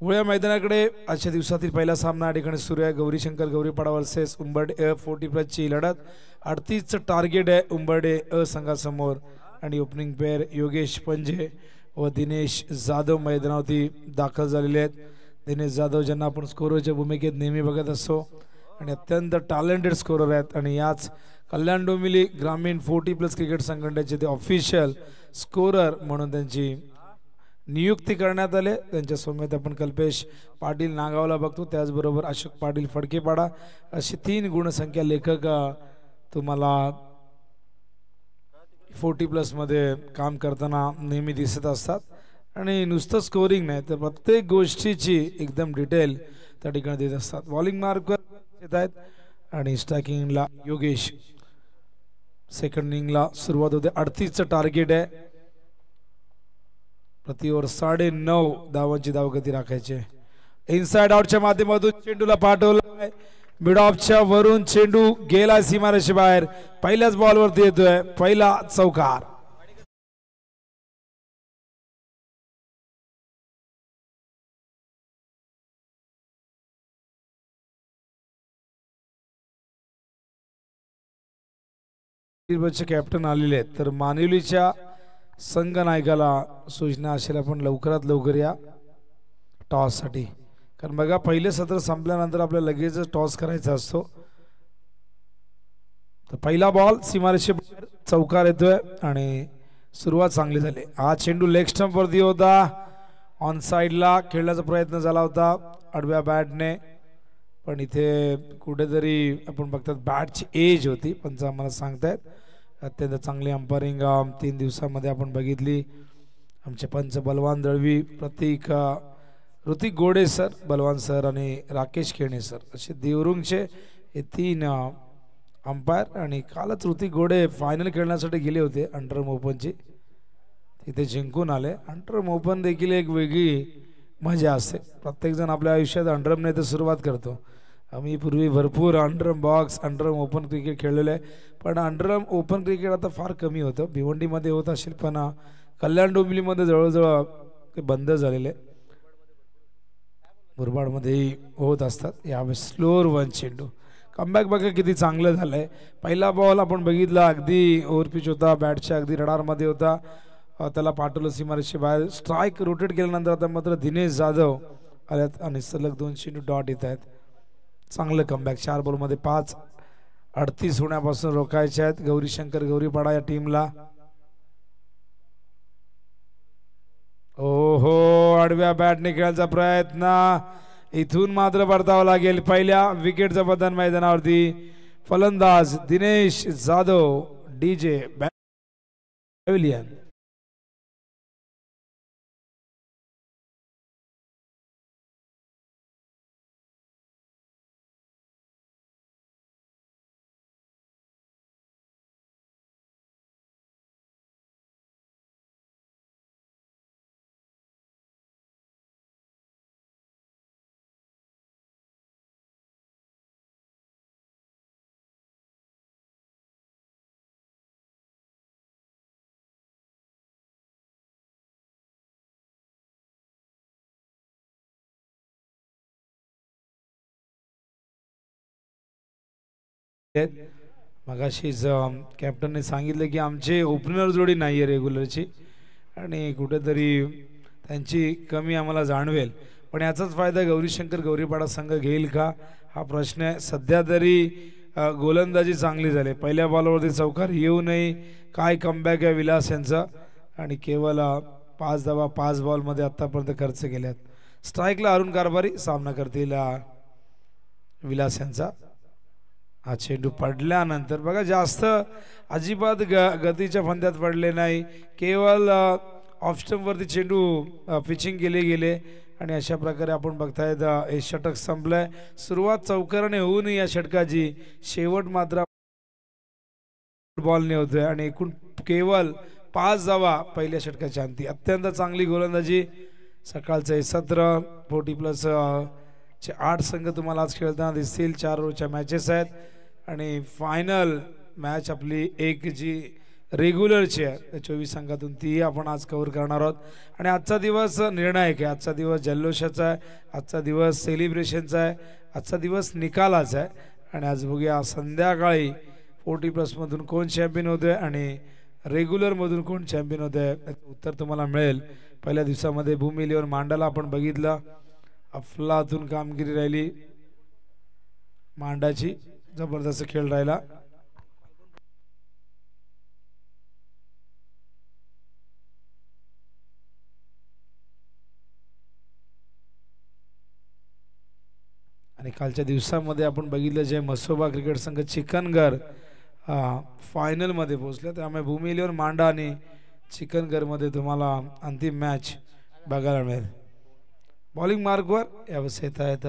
उळ्या मैदानाकडे आजच्या दिवसातील पहिला सामना या ठिकाणी सुरू आहे. गौरीशंकर गौरीपाडा वर्सेस उंबरडे 40+ ची लढत. 38चं टार्गेट आहे उंबरडे संघासमोर. आणि ओपनिंग पेअर योगेश पंजे व दिनेश जाधव मैदानावरती दाखल झालेले आहेत. दिनेश जाधव ज्यांना आपण स्कोररच्या भूमिकेत नेहमी बघत असतो आणि अत्यंत टॅलेंटेड स्कोरर आहेत. आणि याच कल्याण डोंबिवली ग्रामीण 40+ क्रिकेट संघटनेचे ते ऑफिशियल स्कोरर म्हणून त्यांची नियुक्ती करण्यात आले. त्यांच्या समेत आपण कल्पेश पाटील नागावला बघतो, त्याचबरोबर अशोक पाटील फडकेपाडा अशी 3 गुणसंख्या लेखक तुम्हाला 40+ मध्ये काम करताना नेहमी दिसत असतात. आणि नुसतं स्कोरिंग नाही तर प्रत्येक गोष्टीची एकदम डिटेल त्या ठिकाणी देत असतात. बॉलिंग मार्कवर येत आहेत आणि स्ट्रायकिंगला योगेश. सेकंड इनिंगला सुरुवात होते. 38चं टार्गेट आहे. प्रति ओव्हर 9.5 धावांची धावगती राखायची. इनसाइड आउटच्या माध्यमातून चेंडूला पाठवला. मिड ऑफच्या वरून चेंडू गेला सीमारेषे बाहेर. पहिल्याच बॉलवरती येतोय पहिला चौकार. कॅप्टन आलेले आहेत तर मानिवलीच्या संघ नायकाला सूचना असेल आपण लवकरात लवकर या टॉस साठी. कारण बघा पहिले सत्र संपल्यानंतर आपल्याला लगेच टॉस करायचा असतो. तर पहिला बॉल सीमारेषे चौकार येतोय आणि सुरुवात चांगली झाली. हा चेंडू लेग स्टंप वरती होता. ऑन साइडला खेळण्याचा प्रयत्न झाला होता आडव्या बॅटने, पण इथे कुठेतरी आपण बघतात बॅटची एज होती. पंच आम्हाला सांगतायत अत्यंत चांगली अंपायरिंग 3 दिवसामध्ये आपण बघितली. आमचे पंच बलवान दळवी, प्रतीक ऋतिक गोडे सर, बलवान सर आणि राकेश खेणे सर असे देवरुंगचे हे 3 अंपायर. आणि कालच ऋतिक गोडे फायनल खेळण्यासाठी गेले होते अंडरम ओपनची, तिथे जिंकून आले. अंडरम ओपन देखील एक वेगळी मजा असते. प्रत्येकजण आपल्या आयुष्यात अंडरमने तर सुरुवात करतो. आम्ही पूर्वी भरपूर अंडरम बॉक्स, अंडरम ओपन क्रिकेट खेळलेलं आहे, पण अंडरम ओपन क्रिकेट आता फार कमी होतं. भिवंडीमध्ये होत असेल पण कल्याण डोंबिवलीमध्ये जवळजवळ ते बंद झालेले. मुरबाडमध्येही होत असतात. यावेळेस स्लोअर 1 चेंडू. कमबॅक बघा किती चांगलं झालंय. पहिला बॉल आपण बघितला अगदी ओव्हरपिच होता, बॅटच्या अगदी रडारमध्ये होता, त्याला पाठवलं सीमारेषे बाहेर. स्ट्राईक रोटेट केल्यानंतर आता मात्र दिनेश जाधव आल्यात आणि सलग 2 चेंडू डॉट येत आहेत. चांगलं कमबॅक. 4 बॉलमध्ये 5. 38 होण्यापासून रोखायचे आहेत गौरीशंकर गौरीपाडा या टीमला. ओहो, आडव्या बॅटने खेळायचा प्रयत्न, इथून मात्र परतावं लागेल. पहिल्या विकेटचं पतन मैदानावरती. फलंदाज दिनेश जाधव, डीजे पॅव्हिलियन. मगाशीच कॅप्टनने सांगितलं की आमचे ओपनर जोडी नाही आहे रेग्युलरची आणि कुठेतरी त्यांची कमी आम्हाला जाणवेल, पण याचाच फायदा गौरीशंकर गौरीपाडा संघ घेईल का हा प्रश्न आहे. सध्या तरी गोलंदाजी चांगली झाली, पहिल्या बॉलवरती चौकार येऊ नये, काय कमबॅक आहे विलास यांचा, आणि केवळ 5 धावा 5 बॉलमध्ये आतापर्यंत खर्च केल्यात. स्ट्राईकला अरुण कारभारी सामना करतील विलास यांचा. हा चेंडू पडल्यानंतर बघा जास्त अजिबात गतीच्या फंद्यात पडले नाही, केवळ ऑफ स्टंपवरती चेंडू पिचिंग केले गेले आणि अशा प्रकारे आपण बघतायत हे षटक संपलंय. सुरुवात चौकाराने होऊन या षटकाची, शेवट मात्र बॉलने होतोय आणि एकूण केवळ 5 धावा पहिल्या षटकाच्या अंती. अत्यंत चांगली गोलंदाजी. सकाळचं हे सत्र 40+ चे 8 संघ तुम्हाला आज खेळताना दिसतील. 4 ओव्हरच्या मॅचेस आहेत आणि फायनल मॅच आपली एक जी रेग्युलरची आहे 24 संघातून, ती आपण आज कव्हर करणार आहोत. आणि आजचा दिवस निर्णायक आहे, आजचा दिवस जल्लोषाचा आहे, आजचा दिवस सेलिब्रेशनचा आहे, आजचा दिवस निकालाचा आहे. आणि आज बघूया संध्याकाळी 40+ मधून कोण चॅम्पियन होतोय आणि रेग्युलर मधून कोण चॅम्पियन होतोय, उत्तर तुम्हाला मिळेल. पहिल्या दिवसामध्ये भूमी इलेव्हन मांडाला आपण बघितलं, अफलातून कामगिरी राहिली मांडाची, जबरदस्त खेळ राहिला. आणि कालच्या दिवसामध्ये आपण बघितलं जे मसोबा क्रिकेट संघ चिकनगर फायनलमध्ये पोहोचले, त्यामुळे भूमी इलेव्हन मांडा आणि चिकनगरमध्ये तुम्हाला अंतिम मॅच बघायला मिळेल. बॉलिंग मार्कवर यावेळेस येत आहेत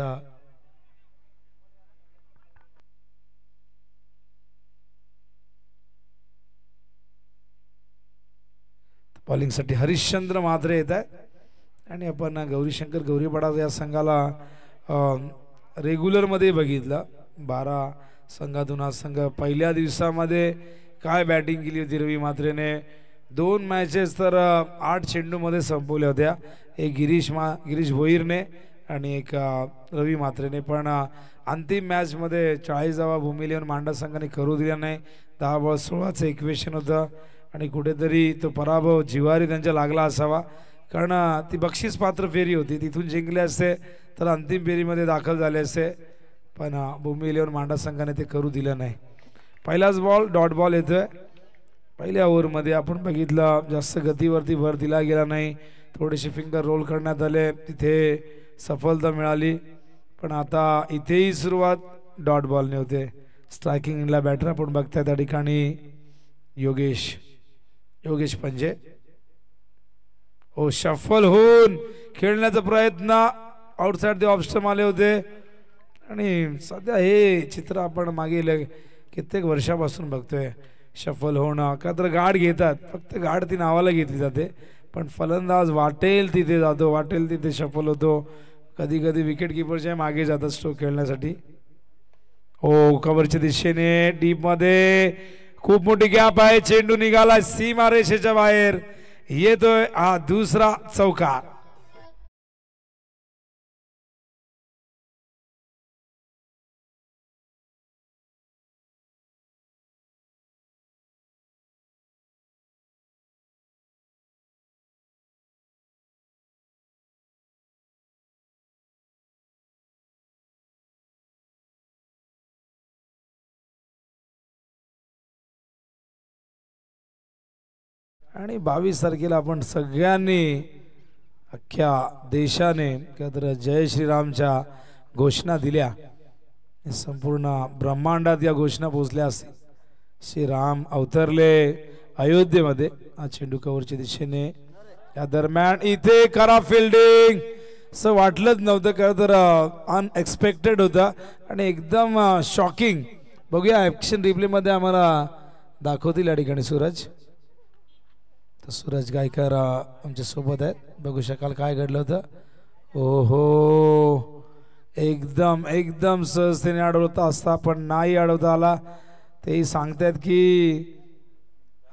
बॉलिंगसाठी हरिश्चंद्र म्हात्रे येत आहेत. आणि आपण गौरीशंकर गौरीपाडा या संघाला रेग्युलरमध्ये बघितलं. 12 संघातून हा संघ पहिल्या दिवसामध्ये काय बॅटिंग केली होती रवी म्हात्रेने. 2 मॅचेस तर 8 चेंडूमध्ये संपवल्या होत्या, एक गिरीश भोईरने आणि एक रवी म्हात्रेने. पण अंतिम मॅचमध्ये 40 धावा भूमी इलेव्हन मांडा संघाने करू दिल्या नाही. 10 बॉल 16चं इक्वेशन होतं आणि कुठेतरी तो पराभव जिवारी त्यांच्या लागला असावा, कारण ती बक्षीस पात्र फेरी होती, तिथून जिंकले असते तर अंतिम फेरीमध्ये दाखल झाले असते. पण भूमी इलेव्हन मांडा संघाने ते करू दिलं नाही. पहिलाच बॉल डॉट बॉल येतोय. पहिल्या ओव्हरमध्ये आपण बघितलं जास्त गतीवरती भर दिला गेला नाही, थोडेसे फिंगर रोल करण्यात आले, तिथे सफलता मिळाली. पण आता इथेही सुरुवात डॉट बॉलने होते. स्ट्रायकिंगला बॅटर आपण बघताय त्या ठिकाणी योगेश पंजे. हो, शफल होऊन खेळण्याचा प्रयत्न, आउटसाइड द ऑफ स्टंप आले होते. आणि सध्या हे चित्र आपण मागील कित्येक वर्षापासून बघतोय, शफल होणं. का तर गाठ घेतात, फक्त गाठ ती नावाला घेतली जाते, पण फलंदाज वाटेल तिथे जातो, वाटेल तिथे शफल होतो. कधी कधी विकेट किपरच्या मागे जातात स्ट्रोक खेळण्यासाठी. हो, कव्हरच्या दिशेने डीप मध्ये खूप मोठी गॅप आहे, चेंडू निघाला सीमा रेषेच्या बाहेर, येतोय हा दुसरा चौकार. आणि 22 तारखेला आपण सगळ्यांनी अख्ख्या देशाने तर जय श्रीरामच्या घोषणा दिल्या, संपूर्ण ब्रह्मांडात या घोषणा पोहोचल्या असतील. श्रीराम अवतरले अयोध्येमध्ये. हा चेंडू कव्हरच्या दिशेने, या दरम्यान इथे करा फिल्डिंग, असं वाटलंच नव्हतं, का तर अनएक्सपेक्टेड होता आणि एकदम शॉकिंग. बघूया ॲक्शन रिप्लेमध्ये आम्हाला दाखवतील या ठिकाणी सूरज. तर सूरज गायकर आमच्या सोबत आहेत, बघू शकाल काय घडलं होतं. ओहो, एकदम सहजतेने अडवता असता पण नाही अडवता आला. तेही सांगतायत की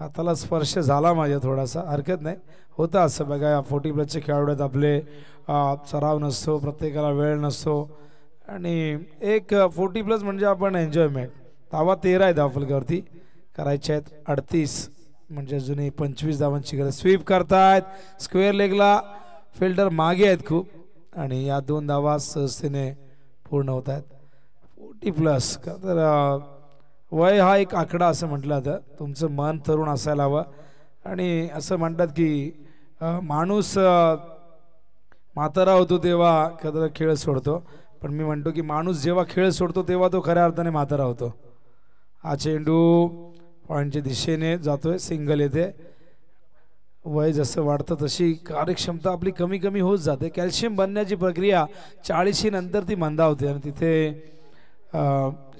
हाताला स्पर्श झाला माझ्या थोडासा, हरकत नाही, होतं असं. बघा 40+ खेळाडू आहेत आपले, सराव नसतो, प्रत्येकाला वेळ नसतो. आणि एक 40+ म्हणजे आपण एन्जॉयमेंट. धावा 13 आहे धावफलकावरती, करायच्या आहेत 38. म्हणजे अजूनही 25 धावांची गरज. स्वीप करतायत स्क्वेअर लेगला, फिल्डर मागे आहेत खूप आणि या 2 धावा सहजतेने पूर्ण होत आहेत. 40+ तर वय हा एक आकडा असं म्हटलं जातं. तुमचं मन तरुण असायला हवं आणि असं म्हणतात की माणूस म्हातारा होतो तेव्हा कधी खेळ सोडतो, पण मी म्हणतो की माणूस जेव्हा खेळ सोडतो तेव्हा तो खऱ्या अर्थाने म्हातारा होतो. हा चेंडू पॉईंटच्या दिशेने जातोय, सिंगल येते. वय जसं वाढतं तशी कार्यक्षमता आपली कमी कमी होत जाते. कॅल्शियम बनण्याची प्रक्रिया 40 नंतर ती मंदावते आणि तिथे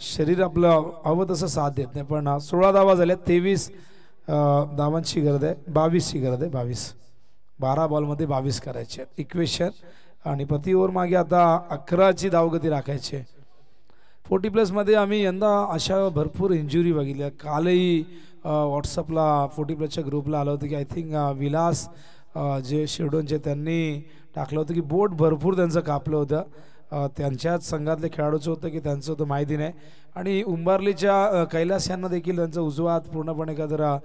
शरीर आपलं हवं तसं साथ देत नाही. पण 16 धावा झाल्या, 23 धावांची गरज आहे, 22ची गरज आहे. 12 बॉलमध्ये 22 करायचे इक्वेशन आणि प्रति ओव्हर मागे आता 11ची धावगती राखायची. 40+ मध्ये आम्ही यंदा अशा भरपूर इंजुरी बघितल्या. कालही व्हॉट्सअपला 40+च्या ग्रुपला आलं होतं की आय थिंक विलास जे शेडोनचे त्यांनी टाकलं होतं की बोट भरपूर त्यांचं कापलं होतं. त्यांच्याच संघातले खेळाडूचं होतं की त्यांचं होतं माहिती नाही. आणि उंबार्लीच्या कैलास यांना देखील त्यांचा उजवा हात पूर्णपणे का जरा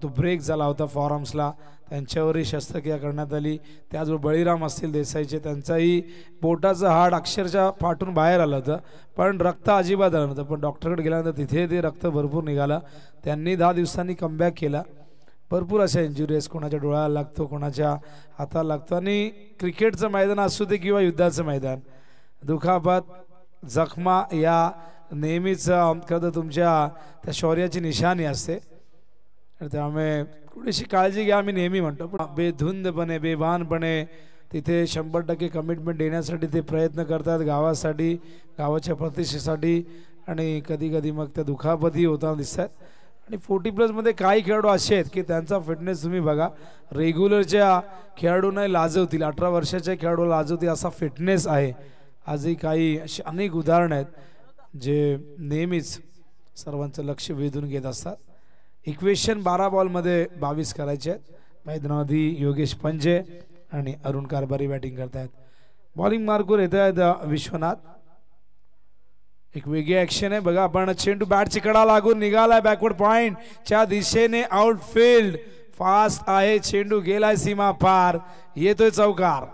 तो ब्रेक झाला होता फॉरआर्म्सला, त्यांच्यावरही शस्त्रक्रिया करण्यात आली. त्याचबरोबर बळीराम असतील देसाईचे, त्यांचाही बोटाचं हाड अक्षरशः फाटून बाहेर आलं होतं, पण रक्त अजिबात आलं नव्हतं. पण डॉक्टरकडे गेल्यानंतर तिथे ते रक्त भरपूर निघालं. त्यांनी 10 दिवसांनी कमबॅक केला. भरपूर अशा इंजुरीज, कोणाच्या डोळ्याला लागतो, कोणाच्या हाताला लागतो. आणि क्रिकेटचं मैदान असू दे किंवा युद्धाचं मैदान, दुखापत जखमा या नेहमीच खरं तर तुमच्या त्या शौर्याची निशाणी असते. त्यामुळे थोडीशी काळजी घ्या, आम्ही नेहमी म्हणतो. पण बेधुंदपणे बेभानपणे तिथे 100% कमिटमेंट देण्यासाठी ते प्रयत्न करतात, गावासाठी, गावाच्या प्रतिष्ठेसाठी. आणि कधी कधी मग त्या दुखापती होताना दिसतात. आणि 40+ मध्ये काही खेळाडू असे आहेत की त्यांचा फिटनेस तुम्ही बघा, रेग्युलरच्या खेळाडूंना लाजवतील, 18 वर्षाच्या खेळाडूला लाजवतील असा फिटनेस आहे. आजही काही अशी अनेक उदाहरणं आहेत जे नेहमीच सर्वांचं लक्ष वेधून घेत असतात. इक्वेशन 12 बॉलमध्ये 22 करायचे आहेत. मैदानामध्ये योगेश पंजे आणि अरुण कारभारी बॅटिंग करतायत. बॉलिंग मार्कवर येत आहेत विश्वनाथ. एक वेगळी ऍक्शन आहे बघा. आपण चेंडू बॅटची कडा लागून निघालाय बॅकवर्ड पॉइंट च्या दिशेने, आउटफील्ड फास्ट आहे, चेंडू गेलाय सीमा पार, येतोय चौकार.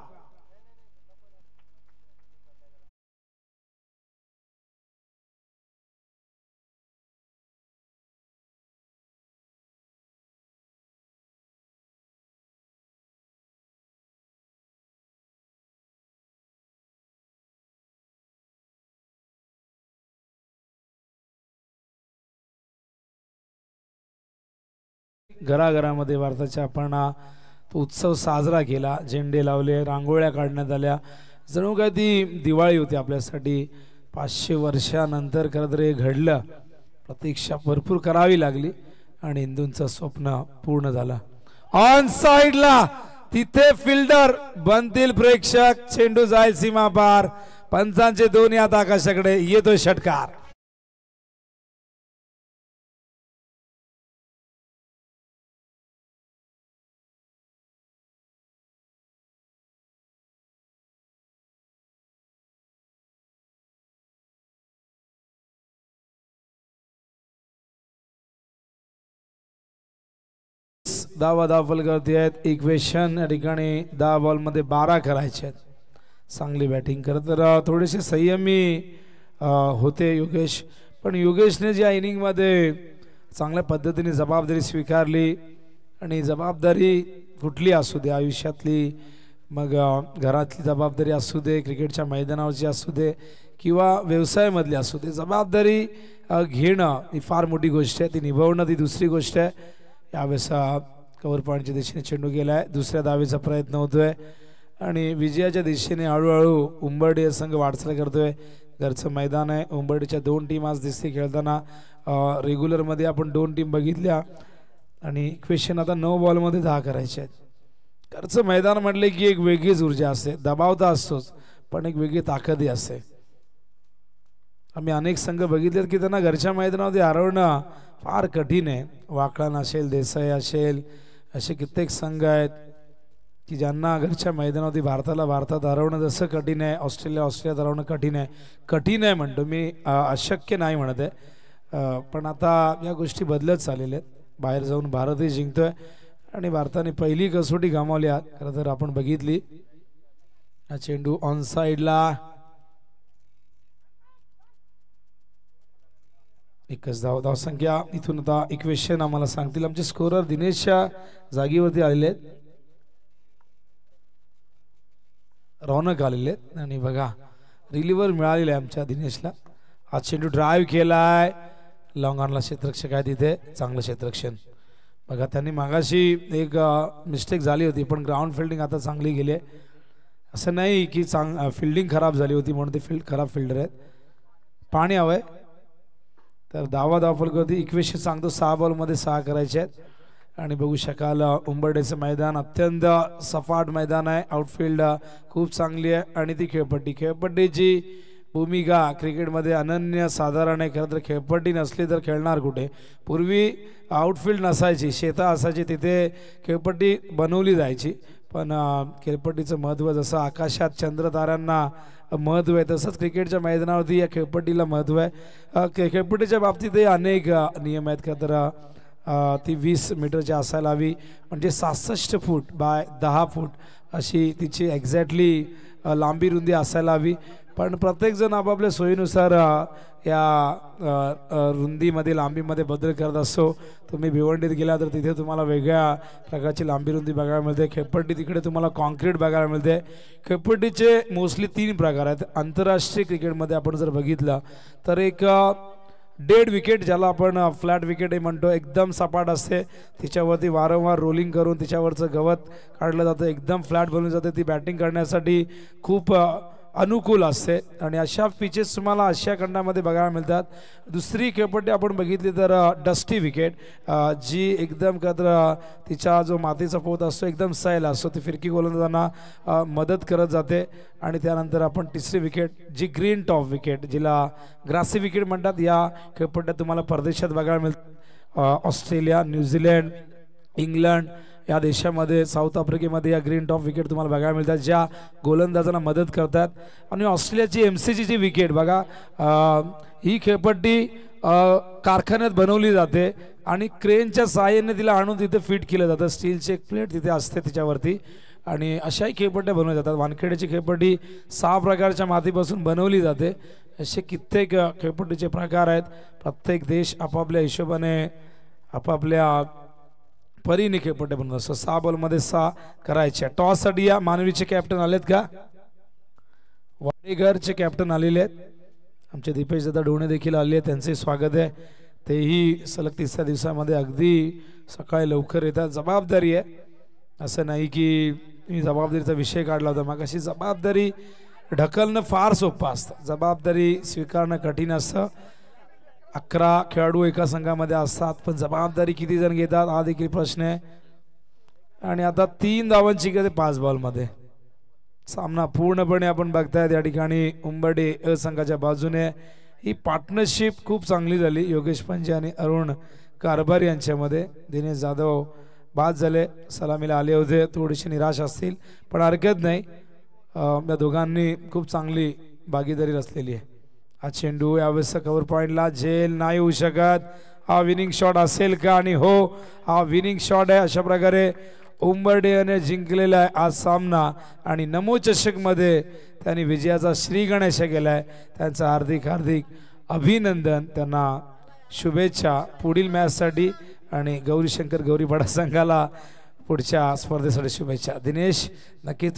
घराघरामध्ये भारताच्या आपण तो उत्सव साजरा केला, झेंडे लावले, रांगोळ्या काढण्यात आल्या, जणू काय ती दिवाळी होती आपल्यासाठी. 500 वर्षानंतर खरं तर हे घडलं. प्रतीक्षा भरपूर करावी लागली आणि हिंदूंचं स्वप्न पूर्ण झालं. ऑन साइडला तिथे फिल्डर बनतील प्रेक्षक, चेंडू जाईल सीमा पार. पंचांचे 2 हात आकाशाकडे, येतोय षटकार. धाव फलकावरती आहेत. इक्वेशन या ठिकाणी 10 बॉलमध्ये 12 करायचे आहेत. चांगली बॅटिंग करत तर थोडेसे संयमी होते योगेश, पण योगेशने ज्या इनिंगमध्ये चांगल्या पद्धतीने जबाबदारी स्वीकारली, आणि जबाबदारी कुठली असू दे आयुष्यातली, मग घरातली जबाबदारी असू दे, क्रिकेटच्या मैदानावरची असू दे किंवा व्यवसायामधली असू दे, जबाबदारी घेणं ही फार मोठी गोष्ट आहे. ती निभावणं ती दुसरी गोष्ट आहे. यावेळेस कव्हर पॉईंटच्या दिशेने चेंडू गेलाय, दुसऱ्या धावेचा प्रयत्न होतोय आणि विजयाच्या दिशेने हळूहळू उंबरडी संघ वाटचाल करतोय. घरचं मैदान आहे. उंबरडीच्या 2 टीम आज दिसते खेळताना. रेग्युलरमध्ये आपण 2 टीम बघितल्या आणि इक्वेशन आता 9 बॉलमध्ये 10 करायचे आहेत. घरचं मैदान म्हटले की एक वेगळीच ऊर्जा असते, दबाव तर असतोच पण एक वेगळी ताकदही असते. आम्ही अनेक संघ बघितलेत की त्यांना घरच्या मैदानामध्ये हरवणं फार कठीण आहे. वाकळण असेल, देसाई असेल, असे कित्येक संघ आहेत की ज्यांना घरच्या मैदानावरती भारतात हरवणं जसं कठीण आहे, ऑस्ट्रेलियात हरवणं कठीण आहे म्हणतो मी, अशक्य नाही म्हणत आहे. पण आता या गोष्टी बदलत चाललेल्या आहेत. बाहेर जाऊन भारतही जिंकतोय आणि भारताने पहिली कसोटी गमावली खरं तर आपण बघितली. हा चेंडू ऑन साइडला, एकच धावसंख्या. इथून आता इक्वेशन आम्हाला सांगतील आमचे स्कोरर दिनेशच्या जागेवरती आलेले आहेत, रौनक आलेले आहेत. आणि बघा रिलीवर मिळालेला आहे आमच्या दिनेशला. हा चेंडू ड्राईव्ह केलाय, लॉंग ऑनला क्षेत्ररक्षक आहे तिथे, चांगलं क्षेत्ररक्षण. बघा त्यांनी मागाशी एक मिस्टेक झाली होती पण ग्राउंड फिल्डिंग आता चांगली गेली आहे. असं नाही की फिल्डिंग खराब झाली होती म्हणून ते खराब फिल्डर आहेत. पाणी हवंय तर धावा फलक होती. इक्वेशन सांगतो 6 बॉलमध्ये 6 करायचे आहेत. आणि बघू शकाल उंबरडेचं मैदान अत्यंत सपाट मैदान आहे. आउटफील्ड खूप चांगली आहे आणि ती खेळपट्टीची भूमिका क्रिकेटमध्ये अनन्य साधारण आहे. खरं तर खेळपट्टी नसली तर खेळणार कुठे. पूर्वी आउटफील्ड नसायची, शेतं असायची, तिथे खेळपट्टी बनवली जायची. पण खेळपट्टीचं महत्त्व जसं आकाशात चंद्रताऱ्यांना महत्त्व आहे तसंच क्रिकेटच्या मैदानावरती या खेळपट्टीला महत्त्व आहे. खेळपट्टीच्या बाबतीतही अनेक नियम आहेत. का तर ती 20 मीटरची असायला हवी, म्हणजे 66 फूट बाय 10 फूट अशी तिची एक्झॅक्टली लांबी रुंदी असायला हवी. पण प्रत्येकजण आपापल्या सोयीनुसार या रुंदीमध्ये लांबीमध्ये बदल करत असतो. तुम्ही भिवंडीत गेला तर तिथे तुम्हाला वेगळ्या प्रकारची लांबी रुंदी बघायला मिळते. खेळपट्टी तिकडे तुम्हाला कॉन्क्रीट बघायला मिळते. खेळपट्टीचे मोस्टली 3 प्रकार आहेत. आंतरराष्ट्रीय क्रिकेटमध्ये आपण जर बघितलं तर एक डेड विकेट ज्याला आपण फ्लॅट विकेट म्हणतो, एकदम सपाट असते, तिच्यावरती वारंवार रोलिंग करून तिच्यावरचं गवत काढलं जातं, एकदम फ्लॅट बनवली जाते. ती बॅटिंग करण्यासाठी खूप अनुकूल असते आणि अशा पिचेस तुम्हाला आशिया खंडामध्ये बघायला मिळतात. दुसरी खेळपट्टी आपण बघितली तर डस्टी विकेट, जी एकदम तिचा जो मातीचा पोत असतो एकदम सैल असतो, ती फिरकी गोलंदाजांना मदत करत जाते. आणि त्यानंतर आपण तिसरी विकेट जी ग्रीन टॉप विकेट, जिला ग्रासी विकेट म्हणतात, या खेळपट्ट्या तुम्हाला परदेशात बघायला मिळतात. ऑस्ट्रेलिया, न्यूझीलंड, इंग्लंड या देशामध्ये, साऊथ आफ्रिकेमध्ये या ग्रीन टॉप विकेट तुम्हाला बघायला मिळतात, ज्या गोलंदाजांना मदत करतात. आणि ऑस्ट्रेलियाची MCG ची विकेट बघा, ही खेळपट्टी कारखान्यात बनवली जाते आणि क्रेनच्या सहाय्याने तिला आणून तिथे फिट केलं जातं. स्टीलची एक प्लेट तिथे असते तिच्यावरती आणि अशाही खेळपट्ट्या बनवल्या जातात. वानखेडेची खेळपट्टी 6 प्रकारच्या मातीपासून बनवली जाते. असे कित्येक खेळपट्टीचे प्रकार आहेत. प्रत्येक देश आपापल्या हिशोबाने आपापल्या परीने खेळपट्ट्या बनवत असतो. 6 बॉलमध्ये 6 करायच्या. टॉससाठी या मानवीचे कॅप्टन आलेत का? वाडेघरचे कॅप्टन आलेले आहेत. आमचे दीपेश दादा ढोणे देखील आले आहेत, त्यांचे स्वागत आहे. तेही सलग 3 दिवसामध्ये अगदी सकाळी लवकर येतात. जबाबदारी आहे, असं नाही की मी जबाबदारीचा विषय काढला होता. मग अशी जबाबदारी ढकलणं फार सोपं असतं, जबाबदारी स्वीकारणं कठीण असतं. 11 खेळाडू एका संघामध्ये असतात पण जबाबदारी किती जण घेतात हा देखील प्रश्न आहे. आणि आता 3 धावांची गती 5 बॉलमध्ये. सामना पूर्णपणे आपण बघतायत या ठिकाणी उंबरडे संघाच्या बाजूने. ही पार्टनरशिप खूप चांगली झाली योगेश पंजे आणि अरुण कारभार यांच्यामध्ये. दिनेश जाधव बाद झाले, सलामीला आले होते, थोडीशी निराश असतील पण हरकत नाही. या दोघांनी खूप चांगली भागीदारी रचलेली आहे. हा चेंडू यावेळेस कव्हर पॉइंटला झेल नाही होऊ शकत. हा विनिंग शॉट असेल का? आणि हो, हा विनिंग शॉट आहे. अशा प्रकारे उंबरडेने जिंकलेला आहे आज सामना आणि नमो चषकमध्ये त्यांनी विजयाचा श्रीगणेश केलाय. त्यांचं हार्दिक अभिनंदन, त्यांना शुभेच्छा पुढील मॅचसाठी आणि गौरीशंकर गौरीपाडा संघाला पुढच्या स्पर्धेसाठी शुभेच्छा. दिनेश नक्की